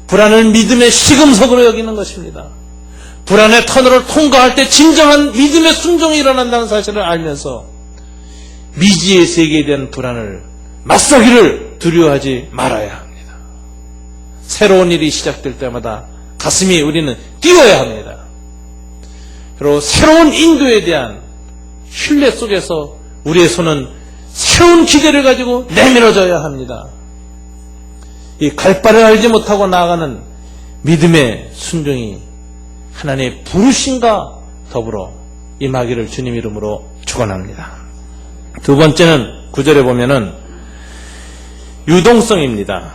불안을 믿음의 시금석으로 여기는 것입니다. 불안의 터널을 통과할 때 진정한 믿음의 순종이 일어난다는 사실을 알면서 미지의 세계에 대한 불안을 맞서기를 두려워하지 말아야 합니다. 새로운 일이 시작될 때마다 가슴이 우리는 뛰어야 합니다. 그리고 새로운 인도에 대한 신뢰 속에서 우리의 손은 새로운 기대를 가지고 내밀어져야 합니다. 이 갈 바를 알지 못하고 나아가는 믿음의 순종이 하나님의 부르심과 더불어 임하기를 주님 이름으로 축원합니다. 두 번째는 9절에 보면은 유동성입니다.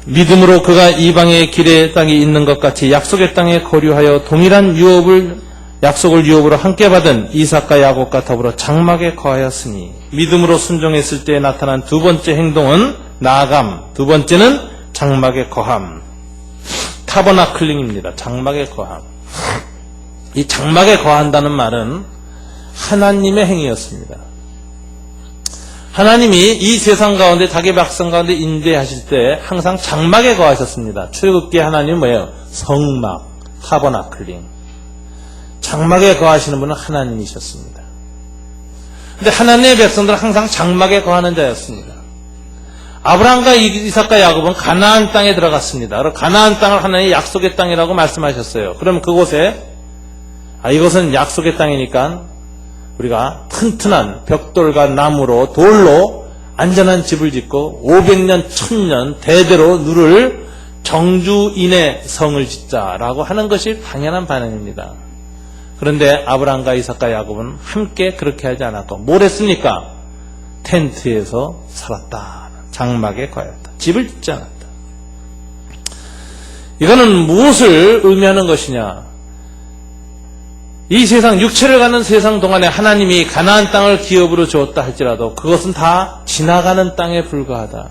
믿음으로 그가 이방의 길의 땅이 있는 것 같이 약속의 땅에 거류하여 동일한 약속을 유업으로 함께 받은 이삭과 야곱과 더불어 장막에 거하였으니, 믿음으로 순종했을 때 나타난 두 번째 행동은 나아감, 두 번째는 장막에 거함, 타버나클링입니다. 장막에 거함. 이 장막에 거한다는 말은 하나님의 행위였습니다. 하나님이 이 세상 가운데 자기 백성 가운데 임재하실 때 항상 장막에 거하셨습니다. 출애굽기에 하나님은 뭐예요? 성막, 타버나클링. 장막에 거하시는 분은 하나님이셨습니다. 근데 하나님의 백성들은 항상 장막에 거하는 자였습니다. 아브라함과 이삭과 야곱은 가나안 땅에 들어갔습니다. 그리고 가나안 땅을 하나님의 약속의 땅이라고 말씀하셨어요. 그럼 그곳에 이것은 약속의 땅이니까 우리가 튼튼한 벽돌과 나무로 돌로 안전한 집을 짓고 500년 1000년 대대로 누를 정주인의 성을 짓자라고 하는 것이 당연한 반응입니다. 그런데 아브라함과 이삭과 야곱은 함께 그렇게 하지 않았고 뭘 했습니까? 텐트에서 살았다. 장막에 거하였다. 집을 짓지 않았다. 이거는 무엇을 의미하는 것이냐? 이 세상, 육체를 가는 세상 동안에 하나님이 가나안 땅을 기업으로 주었다 할지라도 그것은 다 지나가는 땅에 불과하다.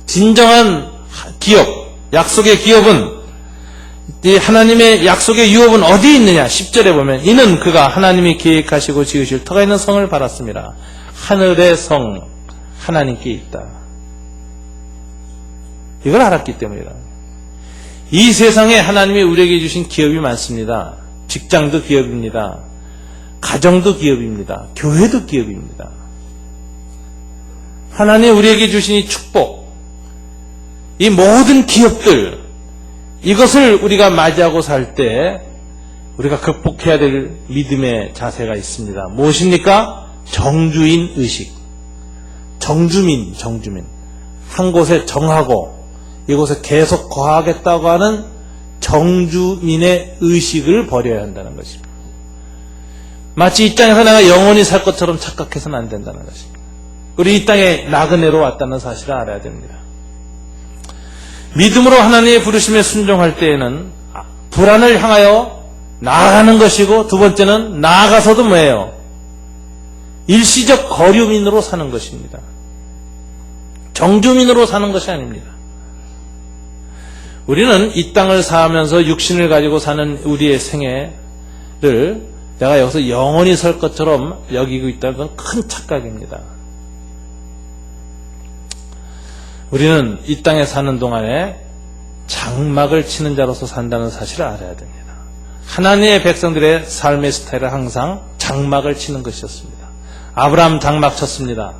진정한 기업, 약속의 기업은, 이 하나님의 약속의 유업은 어디에 있느냐? 10절에 보면 이는 그가 하나님이 계획하시고 지으실 터가 있는 성을 바랐습니다. 하늘의 성, 하나님께 있다. 이걸 알았기 때문이다. 이 세상에 하나님이 우리에게 주신 기업이 많습니다. 직장도 기업입니다. 가정도 기업입니다. 교회도 기업입니다. 하나님 우리에게 주신 이 축복, 이 모든 기업들, 이것을 우리가 맞이하고 살 때 우리가 극복해야 될 믿음의 자세가 있습니다. 무엇입니까? 정주인 의식. 정주민. 한 곳에 정하고 이곳에 계속 거하겠다고 하는 정주민의 의식을 버려야 한다는 것입니다. 마치 이 땅에서 내가 영원히 살 것처럼 착각해서는 안 된다는 것입니다. 우리 이 땅에 나그네로 왔다는 사실을 알아야 됩니다. 믿음으로 하나님의 부르심에 순종할 때에는 불안을 향하여 나아가는 것이고, 두 번째는 나아가서도 뭐예요? 일시적 거류민으로 사는 것입니다. 정주민으로 사는 것이 아닙니다. 우리는 이 땅을 사하면서 육신을 가지고 사는 우리의 생애를 내가 여기서 영원히 살 것처럼 여기고 있다는 건 큰 착각입니다. 우리는 이 땅에 사는 동안에 장막을 치는 자로서 산다는 사실을 알아야 됩니다. 하나님의 백성들의 삶의 스타일은 항상 장막을 치는 것이었습니다. 아브라함 장막 쳤습니다.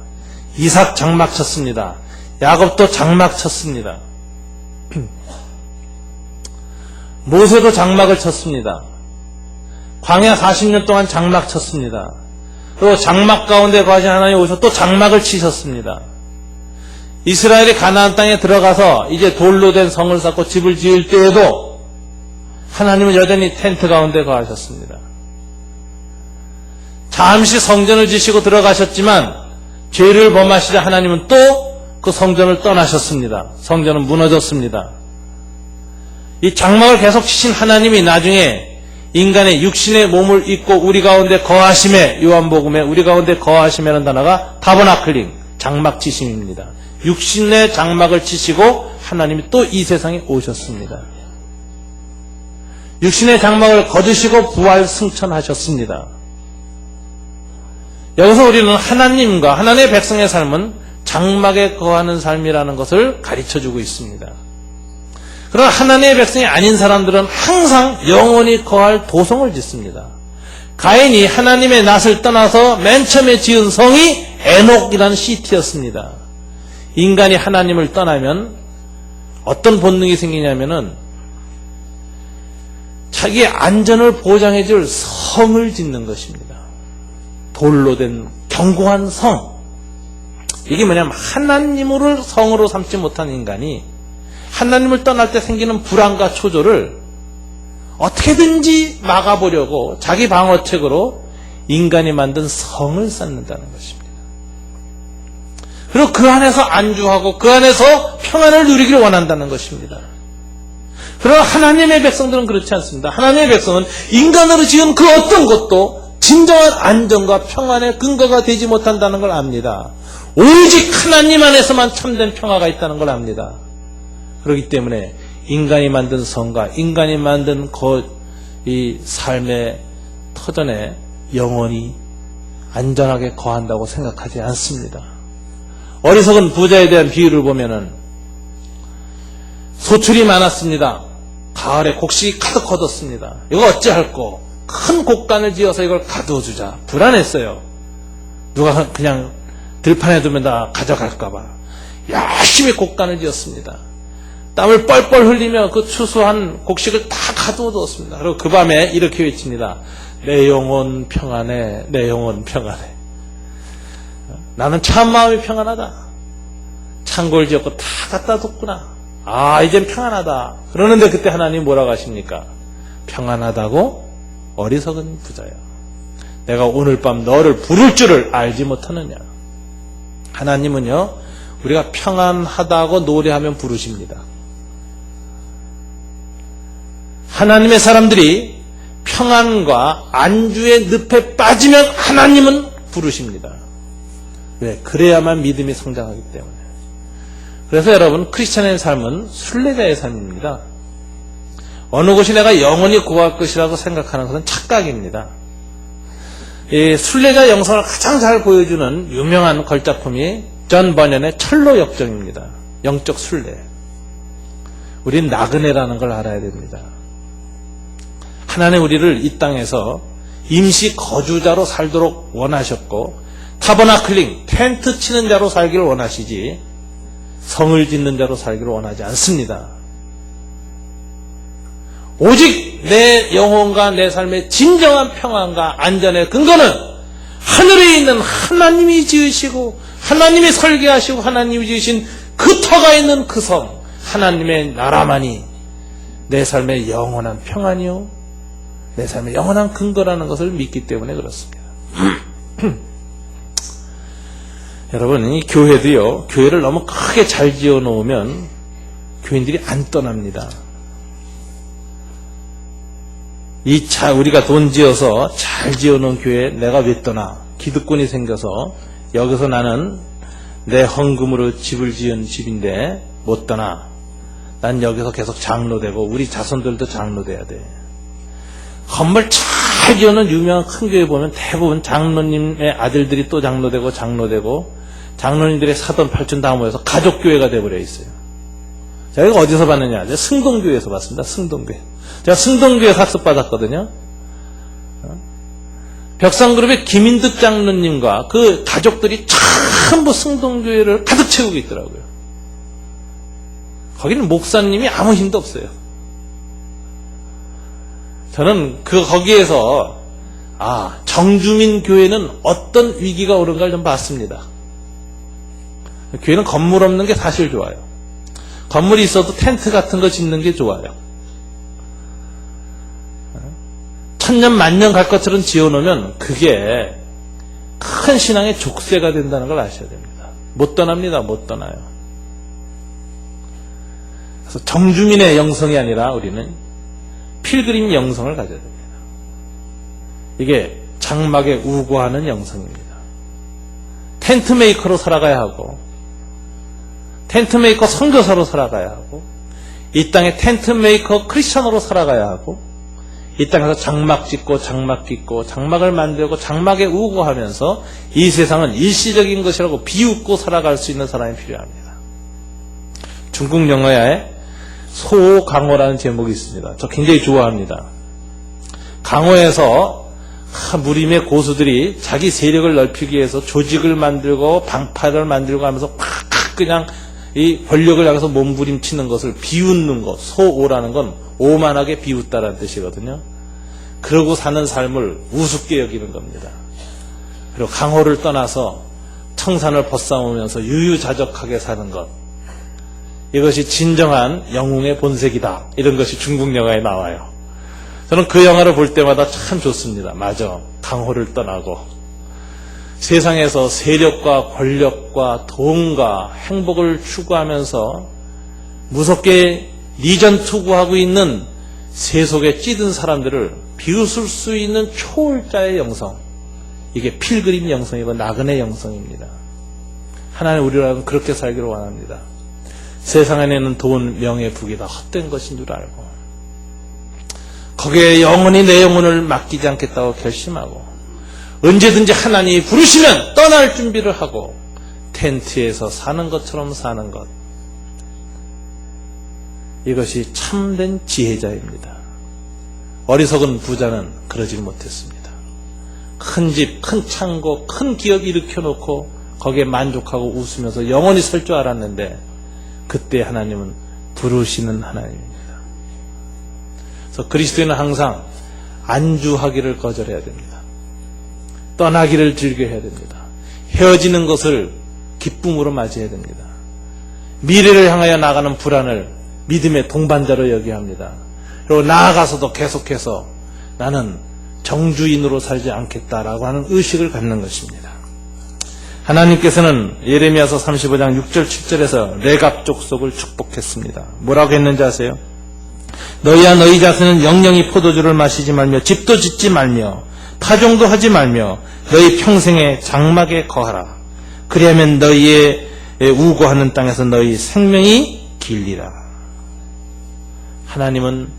이삭 장막 쳤습니다. 야곱도 장막 쳤습니다. 모세도 장막을 쳤습니다. 광야 40년 동안 장막 쳤습니다. 또 장막 가운데 거하신 하나님 오셔서 또 장막을 치셨습니다. 이스라엘이 가나안 땅에 들어가서 이제 돌로 된 성을 쌓고 집을 지을 때에도 하나님은 여전히 텐트 가운데 거하셨습니다. 잠시 성전을 지시고 들어가셨지만 죄를 범하시자 하나님은 또 그 성전을 떠나셨습니다. 성전은 무너졌습니다. 이 장막을 계속 치신 하나님이 나중에 인간의 육신의 몸을 입고 우리 가운데 거하심에, 요한복음에 우리 가운데 거하심이라는 단어가 타버나클링, 장막 치심입니다. 육신의 장막을 치시고 하나님이 또 이 세상에 오셨습니다. 육신의 장막을 거두시고 부활 승천하셨습니다. 여기서 우리는 하나님과 하나님의 백성의 삶은 장막에 거하는 삶이라는 것을 가르쳐주고 있습니다. 그러나 하나님의 백성이 아닌 사람들은 항상 영원히 거할 도성을 짓습니다. 가인이 하나님의 낯을 떠나서 맨 처음에 지은 성이 에녹이라는 시티였습니다. 인간이 하나님을 떠나면 어떤 본능이 생기냐면은 자기의 안전을 보장해줄 성을 짓는 것입니다. 돌로 된 견고한 성. 이게 뭐냐면 하나님을 성으로 삼지 못한 인간이 하나님을 떠날 때 생기는 불안과 초조를 어떻게든지 막아보려고 자기 방어책으로 인간이 만든 성을 쌓는다는 것입니다. 그리고 그 안에서 안주하고 그 안에서 평안을 누리기를 원한다는 것입니다. 그러나 하나님의 백성들은 그렇지 않습니다. 하나님의 백성은 인간으로 지은 그 어떤 것도 진정한 안정과 평안의 근거가 되지 못한다는 걸 압니다. 오직 하나님 안에서만 참된 평화가 있다는 걸 압니다. 그렇기 때문에 인간이 만든 성과 인간이 만든 이 삶의 터전에 영원히 안전하게 거한다고 생각하지 않습니다. 어리석은 부자에 대한 비유를 보면은 소출이 많았습니다. 가을에 곡식이 가득 얻었습니다. 이거 어찌할꼬? 큰 곡간을 지어서 이걸 가두어주자. 불안했어요. 누가 그냥 들판에 두면 다 가져갈까봐. 열심히 곡간을 지었습니다. 땀을 뻘뻘 흘리며 그 추수한 곡식을 다 가두어두었습니다. 그리고 그 밤에 이렇게 외칩니다. 내 영혼 평안해, 내 영혼 평안해. 나는 참 마음이 평안하다. 창고를 지었고 다 갖다 뒀구나. 아, 이젠 평안하다. 그러는데 그때 하나님 뭐라고 하십니까? 평안하다고 어리석은 부자야. 내가 오늘 밤 너를 부를 줄을 알지 못하느냐. 하나님은요, 우리가 평안하다고 노래하면 부르십니다. 하나님의 사람들이 평안과 안주의 늪에 빠지면 하나님은 부르십니다. 왜? 그래야만 믿음이 성장하기 때문에. 그래서 여러분, 크리스찬의 삶은 순례자의 삶입니다. 어느 곳이 내가 영원히 구할 것이라고 생각하는 것은 착각입니다. 이 순례자 영성을 가장 잘 보여주는 유명한 걸작품이 존 버년의 철로 역정입니다. 영적 순례. 우린 나그네라는 걸 알아야 됩니다. 하나님 우리를 이 땅에서 임시 거주자로 살도록 원하셨고 타버나클링, 텐트 치는 자로 살기를 원하시지 성을 짓는 자로 살기를 원하지 않습니다. 오직 내 영혼과 내 삶의 진정한 평안과 안전의 근거는 하늘에 있는 하나님이 지으시고 하나님이 설계하시고 하나님이 지으신 그 터가 있는 그 성, 하나님의 나라만이 내 삶의 영원한 평안이요 내 삶의 영원한 근거라는 것을 믿기 때문에 그렇습니다. 여러분, 이 교회도요, 교회를 너무 크게 잘 지어 놓으면 교인들이 안 떠납니다. 우리가 돈 지어서 잘 지어 놓은 교회에 내가 왜 떠나? 기득권이 생겨서 여기서 나는 내 헌금으로 집을 지은 집인데 못 떠나. 난 여기서 계속 장로되고 우리 자손들도 장로돼야 돼. 건물 잘 지어놓은 유명한 큰 교회 보면 대부분 장로님의 아들들이 또 장로되고 장로님들의 사돈 팔촌 다 모여서 가족교회가 돼버려 있어요. 제가 이거 어디서 봤느냐? 제가 승동교회에서 봤습니다. 승동교회. 제가 승동교회 학습 받았거든요. 벽상그룹의 김인득 장로님과 그 가족들이 전부 승동교회를 가득 채우고 있더라고요. 거기는 목사님이 아무 힘도 없어요. 저는 거기에서 정주민 교회는 어떤 위기가 오는가를 좀 봤습니다. 교회는 건물 없는 게 사실 좋아요. 건물이 있어도 텐트 같은 거 짓는 게 좋아요. 천년 만년 갈 것처럼 지어놓으면 그게 큰 신앙의 족쇄가 된다는 걸 아셔야 됩니다. 못 떠납니다. 못 떠나요. 그래서 정주민의 영성이 아니라 우리는 필그림 영성을 가져야 됩니다. 이게 장막에 우거하는 영성입니다. 텐트 메이커로 살아가야 하고, 텐트 메이커 선교사로 살아가야 하고, 이 땅에 텐트 메이커 크리스천으로 살아가야 하고, 이 땅에서 장막 짓고 장막 빚고 장막을 만들고 장막에 우거하면서 이 세상은 일시적인 것이라고 비웃고 살아갈 수 있는 사람이 필요합니다. 중국 영화에 소강호라는 제목이 있습니다. 저 굉장히 좋아합니다. 강호에서 무림의 고수들이 자기 세력을 넓히기 위해서 조직을 만들고 방파를 만들고 하면서 팍 그냥 이 권력을 향해서 몸부림치는 것을 비웃는 것, 소오라는 건 오만하게 비웃다라는 뜻이거든요. 그러고 사는 삶을 우습게 여기는 겁니다. 그리고 강호를 떠나서 청산을 벗삼으면서 유유자적하게 사는 것, 이것이 진정한 영웅의 본색이다. 이런 것이 중국 영화에 나와요. 저는 그 영화를 볼 때마다 참 좋습니다. 맞아, 강호를 떠나고 세상에서 세력과 권력과 돈과 행복을 추구하면서 무섭게 리전 투구하고 있는 세속에 찌든 사람들을 비웃을 수 있는 초월자의 영성, 이게 필그림 영성이고 나그네 영성입니다. 하나님 우리라면 그렇게 살기를 원합니다. 세상 안에는 돈, 명예, 부귀 다 헛된 것인 줄 알고 거기에 영원히 내 영혼을 맡기지 않겠다고 결심하고 언제든지 하나님이 부르시면 떠날 준비를 하고 텐트에서 사는 것처럼 사는 것, 이것이 참된 지혜자입니다. 어리석은 부자는 그러지 못했습니다. 큰 집, 큰 창고, 큰 기업 일으켜놓고 거기에 만족하고 웃으면서 영원히 설 줄 알았는데 그때 하나님은 부르시는 하나님입니다. 그래서 그리스도인은 항상 안주하기를 거절해야 됩니다. 떠나기를 즐겨해야 됩니다. 헤어지는 것을 기쁨으로 맞이해야 됩니다. 미래를 향하여 나가는 불안을 믿음의 동반자로 여겨야 합니다. 그리고 나아가서도 계속해서 나는 정주인으로 살지 않겠다라고 하는 의식을 갖는 것입니다. 하나님께서는 예레미야서 35장 6절 7절에서 레갑 족속을 축복했습니다. 뭐라고 했는지 아세요? 너희야 너희 자손은 영영이 포도주를 마시지 말며 집도 짓지 말며 파종도 하지 말며 너희 평생에 장막에 거하라. 그리하면 너희의 우고하는 땅에서 너희 생명이 길리라. 하나님은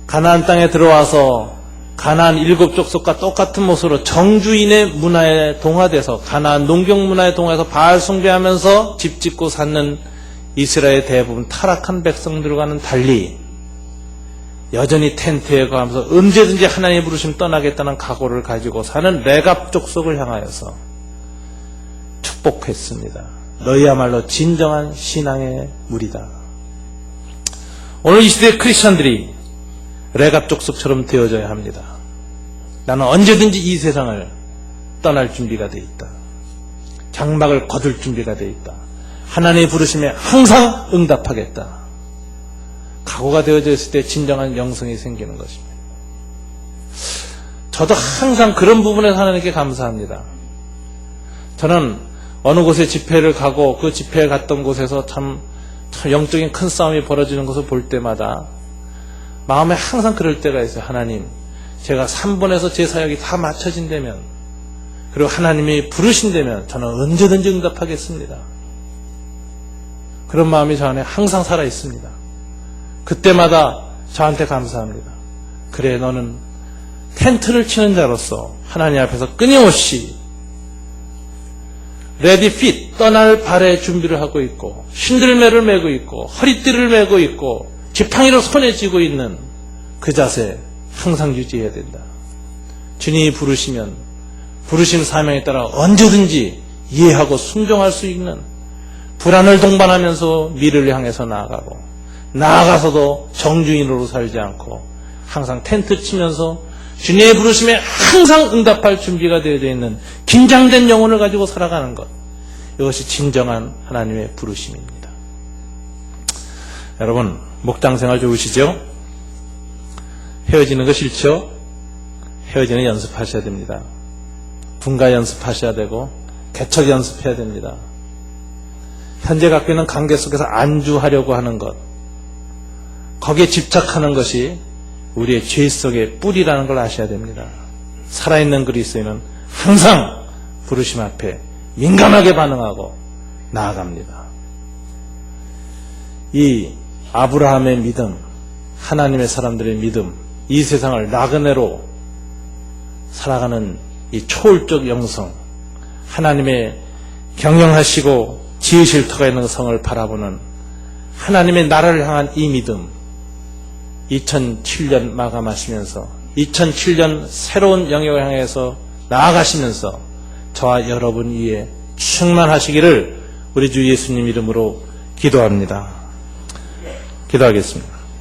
가나안 땅에 들어와서 가나안 7족속과 똑같은 모습으로 정주인의 문화에 동화돼서 가나안 농경 문화에 동화해서 바알 숭배하면서 집 짓고 사는 이스라엘 대부분 타락한 백성들과는 달리 여전히 텐트에 거하면서 언제든지 하나님의 부르심 떠나겠다는 각오를 가지고 사는 레갑 족속을 향하여서 축복했습니다. 너희야말로 진정한 신앙의 무리다. 오늘 이 시대의 크리스천들이 레갑 족속처럼 되어져야 합니다. 나는 언제든지 이 세상을 떠날 준비가 되어 있다. 장막을 거둘 준비가 되어 있다. 하나님의 부르심에 항상 응답하겠다. 각오가 되어져 있을 때 진정한 영성이 생기는 것입니다. 저도 항상 그런 부분에서 하나님께 감사합니다. 저는 어느 곳에 집회를 가고 그 집회에 갔던 곳에서 참 영적인 큰 싸움이 벌어지는 것을 볼 때마다 마음에 항상 그럴 때가 있어요. 하나님, 제가 3번에서 제 사역이 다 맞춰진다면, 그리고 하나님이 부르신다면 저는 언제든지 응답하겠습니다. 그런 마음이 저 안에 항상 살아 있습니다. 그때마다 저한테 감사합니다. 그래, 너는 텐트를 치는 자로서 하나님 앞에서 끊임없이 레디 핏, 떠날 발의 준비를 하고 있고, 신들매를 메고 있고, 허리띠를 메고 있고, 지팡이로 손에 쥐고 있는 그 자세 항상 유지해야 된다. 주님이 부르시면 부르신 사명에 따라 언제든지 이해하고 순종할 수 있는, 불안을 동반하면서 미래를 향해서 나아가고, 나아가서도 정주인으로 살지 않고 항상 텐트 치면서 주님의 부르심에 항상 응답할 준비가 되어져 있는 긴장된 영혼을 가지고 살아가는 것, 이것이 진정한 하나님의 부르심입니다. 여러분, 목장생활 좋으시죠? 헤어지는 거 싫죠? 헤어지는 연습하셔야 됩니다. 분가 연습하셔야 되고 개척 연습해야 됩니다. 현재 갖고 있는 관계 속에서 안주하려고 하는 것, 거기에 집착하는 것이 우리의 죄 속의 뿌리라는 걸 아셔야 됩니다. 살아있는 그리스도인은 항상 부르심 앞에 민감하게 반응하고 나아갑니다. 이 아브라함의 믿음, 하나님의 사람들의 믿음, 이 세상을 나그네로 살아가는 이 초월적 영성, 하나님의 경영하시고 지으실 터가 있는 성을 바라보는 하나님의 나라를 향한 이 믿음, 2007년 마감하시면서 2007년 새로운 영역을 향해서 나아가시면서 저와 여러분 위에 충만하시기를 우리 주 예수님 이름으로 기도합니다. 기도하겠습니다.